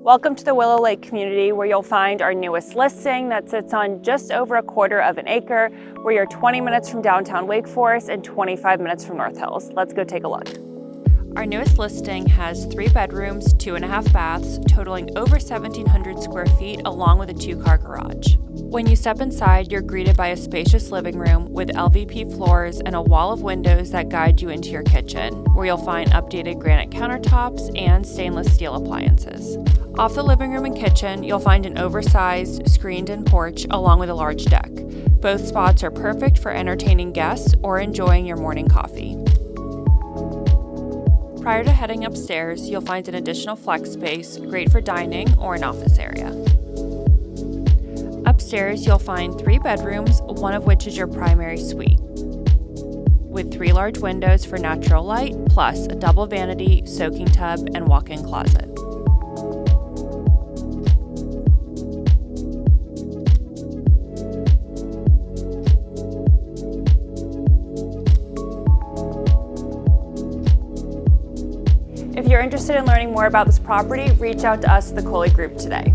Welcome to the Willow Lake Community, where you'll find our newest listing that sits on just over a quarter of an acre, where you're 20 minutes from downtown Wake Forest and 25 minutes from North Hills. Let's go take a look. Our newest listing has 3 bedrooms, 2.5 baths, totaling over 1,700 square feet, along with a 2-car garage. When you step inside, you're greeted by a spacious living room with LVP floors and a wall of windows that guide you into your kitchen, where you'll find updated granite countertops and stainless steel appliances. Off the living room and kitchen, you'll find an oversized, screened-in porch along with a large deck. Both spots are perfect for entertaining guests or enjoying your morning coffee. Prior to heading upstairs, you'll find an additional flex space, great for dining or an office area. Upstairs, you'll find 3 bedrooms, one of which is your primary suite, with 3 large windows for natural light, plus a double vanity, soaking tub, and walk-in closet. If you're interested in learning more about this property, reach out to us at the Coley Group today.